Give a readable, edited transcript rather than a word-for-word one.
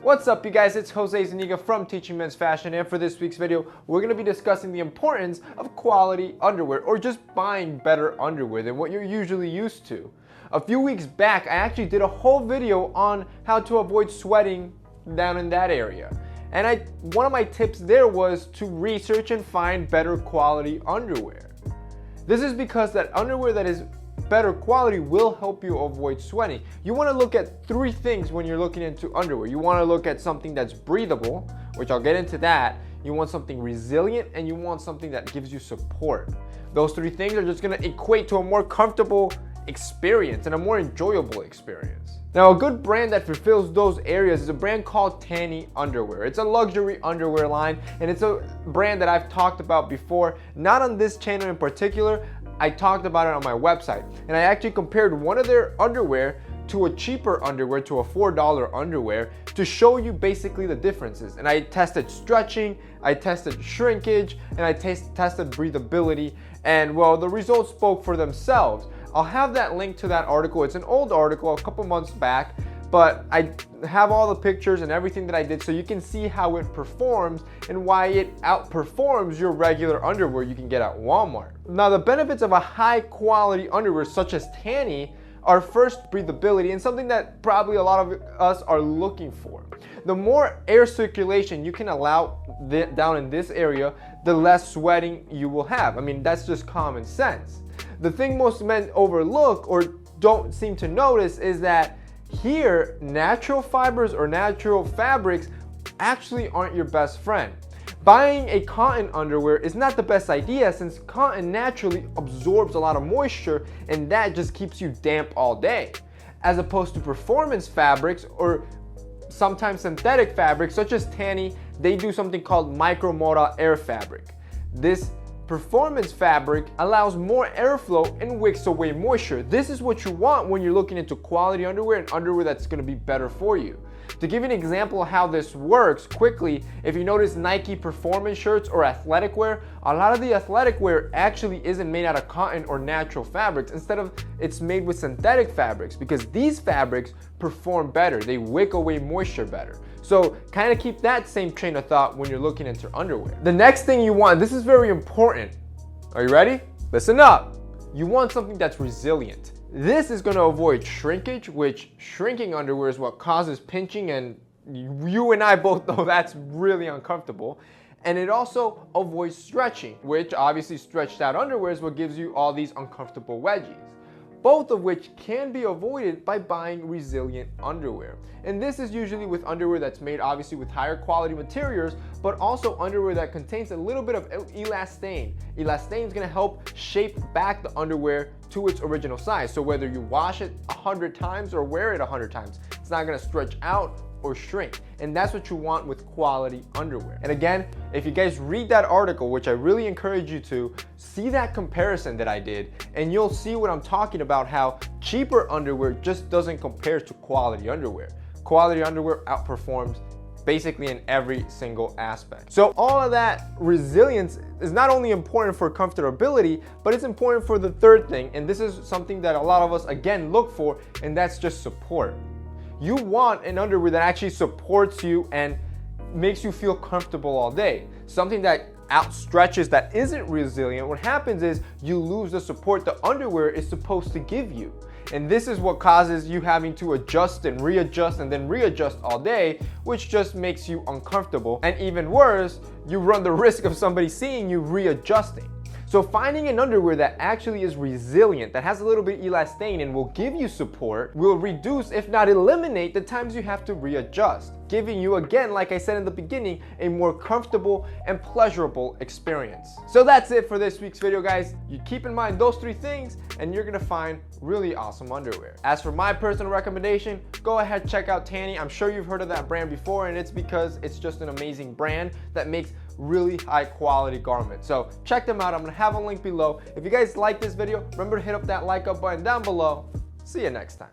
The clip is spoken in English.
What's up, you guys? It's Jose Zuniga from Teaching Men's Fashion, and for this week's video, we're going to be discussing the importance of quality underwear, or just buying better underwear than what you're usually used to. A few weeks back, I actually did a whole video on how to avoid sweating down in that area. And one of my tips there was to research and find better quality underwear. This is because that underwear that is better quality will help you avoid sweating. You want to look at three things when you're looking into underwear. You want to look at something that's breathable, which I'll get into that. You want something resilient, and you want something that gives you support. Those three things are just going to equate to a more comfortable experience and a more enjoyable experience. Now, a good brand that fulfills those areas is a brand called Tanny Underwear. It's a luxury underwear line, and it's a brand that I've talked about before, not on this channel in particular. I talked about it on my website, and I actually compared one of their underwear to a cheaper underwear, to a $4 underwear, to show you basically the differences. And I tested stretching, I tested shrinkage, and I tested breathability, and well, the results spoke for themselves. I'll have that link to that article. It's an old article, a couple months back, but I have all the pictures and everything that I did so you can see how it performs and why it outperforms your regular underwear you can get at Walmart. Now, the benefits of a high quality underwear such as Tanny are first, breathability, and something that probably a lot of us are looking for. The more air circulation you can allow down in this area, the less sweating you will have. I mean, that's just common sense. The thing most men overlook or don't seem to notice is that here, natural fibers or natural fabrics actually aren't your best friend. Buying a cotton underwear is not the best idea, since cotton naturally absorbs a lot of moisture, and that just keeps you damp all day. As opposed to performance fabrics or sometimes synthetic fabrics such as Tanny, they do something called micromodal air fabric. This performance fabric allows more airflow and wicks away moisture. This is what you want when you're looking into quality underwear and underwear that's going to be better for you. To give you an example of how this works quickly, if you notice Nike performance shirts or athletic wear, a lot of the athletic wear actually isn't made out of cotton or natural fabrics. Instead of, it's made with synthetic fabrics, because these fabrics perform better. They wick away moisture better. So kind of keep that same train of thought when you're looking into underwear. The next thing you want, this is very important. Are you ready? Listen up. You want something that's resilient. This is going to avoid shrinkage, which shrinking underwear is what causes pinching, and you and I both know that's really uncomfortable. And it also avoids stretching, which obviously stretched out underwear is what gives you all these uncomfortable wedgies. Both of which can be avoided by buying resilient underwear. And this is usually with underwear that's made obviously with higher quality materials, but also underwear that contains a little bit of elastane. Elastane is going to help shape back the underwear to its original size. So whether you wash it 100 times or wear it 100 times, it's not going to stretch out or shrink. And that's what you want with quality underwear. And again, if you guys read that article, which I really encourage you to, see that comparison that I did, and you'll see what I'm talking about, how cheaper underwear just doesn't compare to quality underwear. Quality underwear outperforms basically in every single aspect. So all of that resilience is not only important for comfortability, but it's important for the third thing, and this is something that a lot of us again look for, and that's just support. You want an underwear that actually supports you and makes you feel comfortable all day. Something that outstretches, that isn't resilient, what happens is you lose the support the underwear is supposed to give you. And this is what causes you having to adjust and then readjust all day, which just makes you uncomfortable. And even worse, you run the risk of somebody seeing you readjusting. So finding an underwear that actually is resilient, that has a little bit elastane and will give you support, will reduce, if not eliminate, the times you have to readjust, giving you, again, like I said in the beginning, a more comfortable and pleasurable experience. So that's it for this week's video, guys. You keep in mind those three things and you're gonna find really awesome underwear. As for my personal recommendation, go ahead, check out Tanny. I'm sure you've heard of that brand before, and it's because it's just an amazing brand that makes really high quality garments. So check them out. I'm gonna have a link below. If you guys like this video, remember to hit up that like up button down below. See you next time.